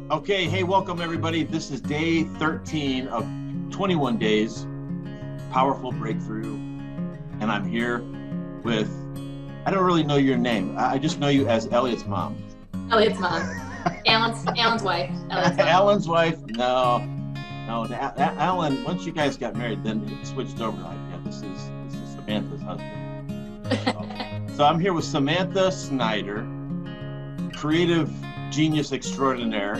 Okay, hey, welcome everybody. This is day 13 of 21 days, powerful breakthrough. And I'm here with, I don't really know your name. I just know you as Elliot's mom. Elliot's mom. Alan's wife. Elliot's mom. Alan's wife? No. Alan, once you guys got married, then it switched over. Like, yeah, this is Samantha's husband. So I'm here with Samantha Snyder, creative genius extraordinaire.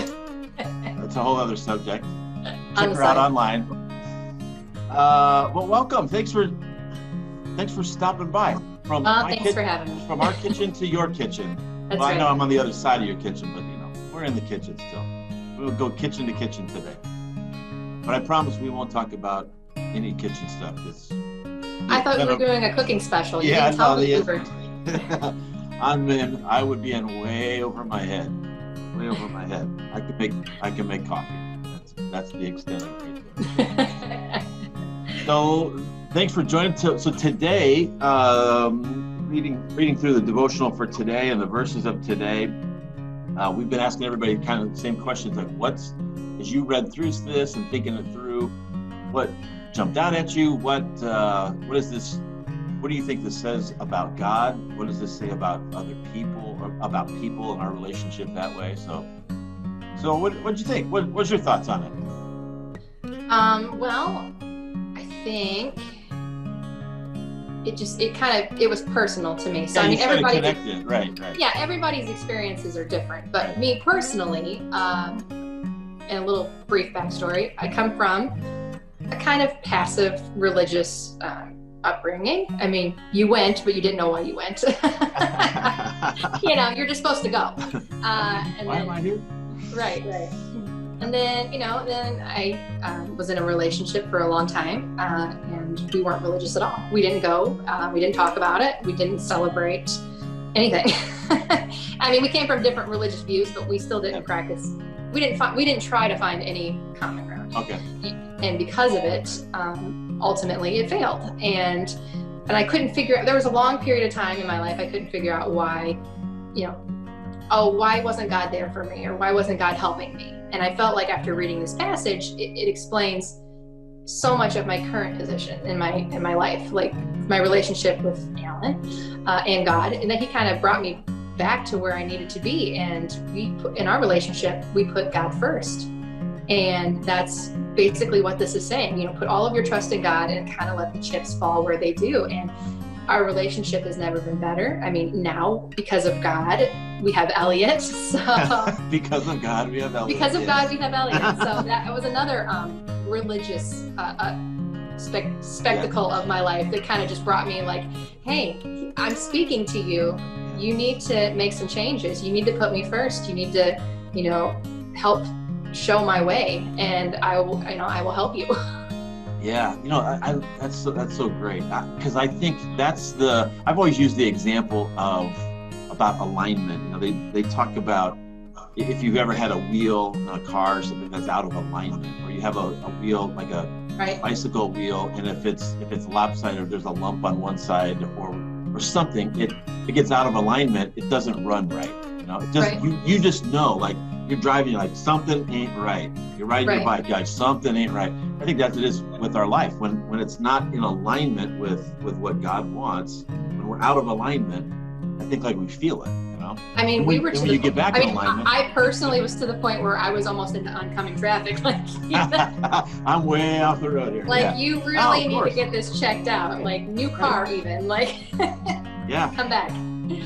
That's a whole other subject. Check her out online. Well, welcome. Thanks for stopping by. Thanks for having me. From our kitchen to your kitchen. That's well, right. I know I'm on the other side of your kitchen, but we're in the kitchen still. We'll go kitchen to kitchen today. But I promise we won't talk about any kitchen stuff. I thought you were doing a cooking special. You yeah, didn't tell me I would be in way over my head. Way over my head. I can make coffee. That's the extent of it right there. So thanks for joining. So today, reading through the devotional for today and the verses of today, we've been asking everybody kind of the same questions, like as you read through this and thinking it through, what jumped out at you? What is this? What do you think this says about God? What does this say about other people, or about people and our relationship that way? So what'd you think? What's your thoughts on it? Well, I think it was personal to me. So yeah, I mean, everybody connected, right. Yeah, everybody's experiences are different. But me personally, and a little brief backstory, I come from a kind of passive religious upbringing. I mean, you went, but you didn't know why you went. You're just supposed to go. Why am I here? Right. And then, then I was in a relationship for a long time, and we weren't religious at all. We didn't go. We didn't talk about it. We didn't celebrate anything. I mean, we came from different religious views, but we still didn't practice. We didn't try to find any common ground. Okay. And because of it, ultimately it failed. And I couldn't figure out, there was a long period of time in my life I couldn't figure out why, why wasn't God there for me, or why wasn't God helping me? And I felt like after reading this passage, it explains so much of my current position in my life, like my relationship with Alan and God, and that he kind of brought me back to where I needed to be. And in our relationship, we put God first. And that's basically what this is saying, put all of your trust in God and kind of let the chips fall where they do. And our relationship has never been better. I mean, now, because of God, we have Elliot. So because of God, we have Elliot. Because of God, we have Elliot. So that was another religious spectacle of my life that kind of just brought me like, hey, I'm speaking to you. You need to make some changes. You need to put me first. You need to, help show my way, and I will help you. Yeah, that's so great, because I think I've always used the example about alignment. They talk about if you've ever had a wheel in a car or something that's out of alignment, or you have a wheel like a bicycle wheel, and if it's lopsided, or there's a lump on one side or something, it gets out of alignment, it doesn't run right. It just you just know, like, you're driving, like, something ain't right. You're riding your bike, guys, something ain't right. I think that's what it is with our life. When it's not in alignment with what God wants, when we're out of alignment, I think like we feel it, I mean, when you get back in alignment. I personally was to the point where I was almost into oncoming traffic. Like, I'm way off the road here. Like, you really need to get this checked out. Like, new car even. Like, come back.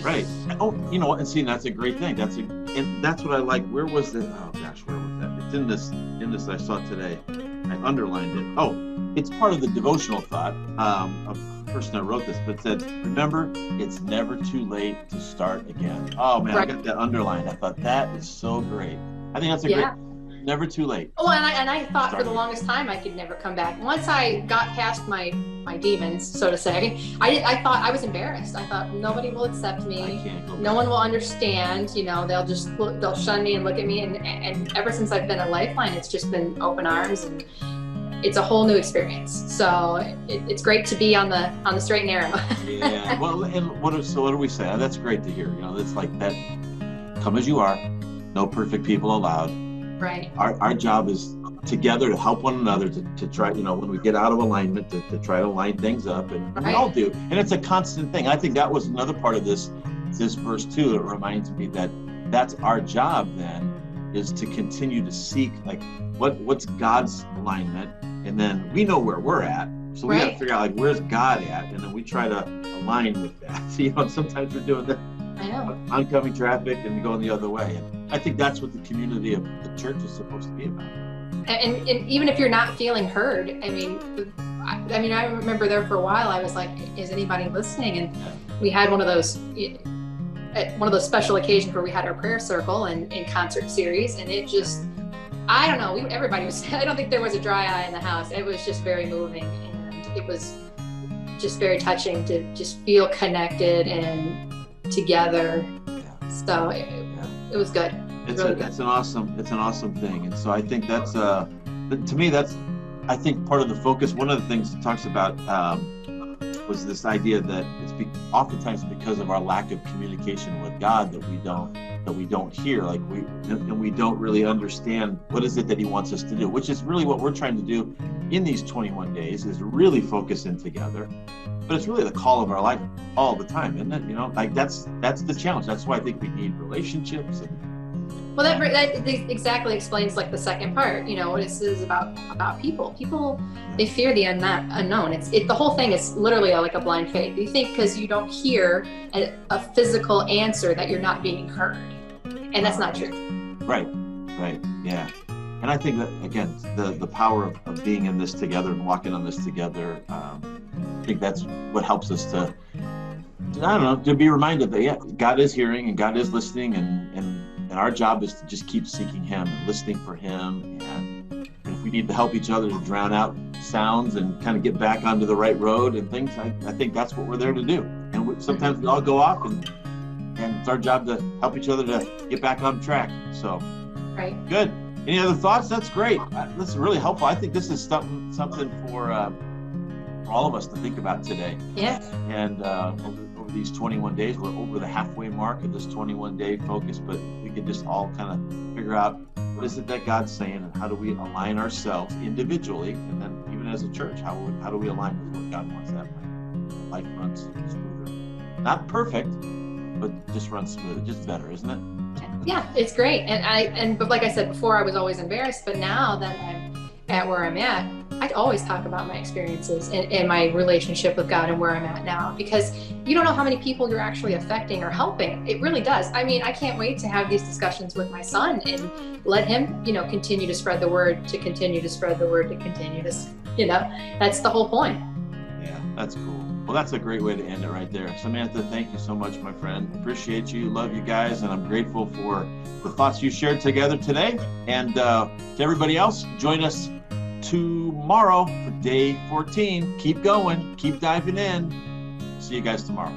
Right. Oh, and see, that's a great thing. And that's what I like. Where was that? Oh gosh, where was that? It's in this I saw today. I underlined it. Oh, it's part of the devotional thought of the person that wrote this, but said, remember, it's never too late to start again. Oh man, I got that underlined. I thought that is so great. I think that's a great, never too late. Oh, and I thought for the longest time I could never come back. Once I got past my demons, so to say, I thought I was embarrassed. I thought nobody will accept me. No one will understand. They'll shun me and look at me. And ever since I've been at Lifeline, it's just been open arms, and it's a whole new experience. So it's great to be on the straight and narrow. Yeah. Well, and what do we say? That's great to hear. It's like that. Come as you are. No perfect people allowed. Right. Our job is together to help one another to try, when we get out of alignment, to try to line things up, and we all do. And it's a constant thing. I think that was another part of this verse too. It reminds me that that's our job then, is to continue to seek, like, what's God's alignment, and then we know where we're at. So we got to figure out, like, where's God at, and then we try to align with that. Sometimes we're doing that. I know. Oncoming traffic and going the other way. And I think that's what the community of the church is supposed to be about. And even if you're not feeling heard, I mean, I remember there for a while, I was like, is anybody listening? And we had one of those special occasions where we had our prayer circle and concert series, and it just, I don't know, everybody was, I don't think there was a dry eye in the house. It was just very moving, and it was just very touching to just feel connected and together. So it was good. It's an awesome thing. And so I think that's to me, that's, I think, part of the focus. One of the things it talks about was this idea that it's oftentimes because of our lack of communication with God that we don't hear, like we don't really understand what is it that he wants us to do, which is really what we're trying to do in these 21 days, is really focus in together. But it's really the call of our life all the time, isn't it? Like that's the challenge. That's why I think we need relationships. Well, that exactly explains, like, the second part. This is about people. People, they fear the unknown. The whole thing is literally like a blind faith. You think because you don't hear a physical answer that you're not being heard, and that's not true. Right, yeah. And I think that, again, the power of being in this together and walking on this together, I think that's what helps us to be reminded that, God is hearing and God is listening, and our job is to just keep seeking him and listening for him. And if we need to help each other to drown out sounds and kind of get back onto the right road and things, I think that's what we're there to do. And sometimes we all go off, and it's our job to help each other to get back on track. So, right. Good. Any other thoughts? That's great. This is really helpful. I think this is something for all of us to think about today. Yeah. And over these 21 days, we're over the halfway mark of this 21-day focus, but we can just all kind of figure out what is it that God's saying, and how do we align ourselves individually, and then even as a church, how do we align with what God wants that life runs smoother. Not perfect, but just runs smoother, just better, isn't it? Yeah, it's great. But like I said before, I was always embarrassed, but now that I'm at where I'm at, I always talk about my experiences and my relationship with God and where I'm at now, because you don't know how many people you're actually affecting or helping. It really does. I mean, I can't wait to have these discussions with my son and let him, continue to spread the word, to continue to spread the word, to continue to, that's the whole point. Yeah, that's cool. Well, that's a great way to end it right there. Samantha, thank you so much, my friend. Appreciate you. Love you guys. And I'm grateful for the thoughts you shared together today. And to everybody else, join us tomorrow for day 14. Keep going. Keep diving in. See you guys tomorrow.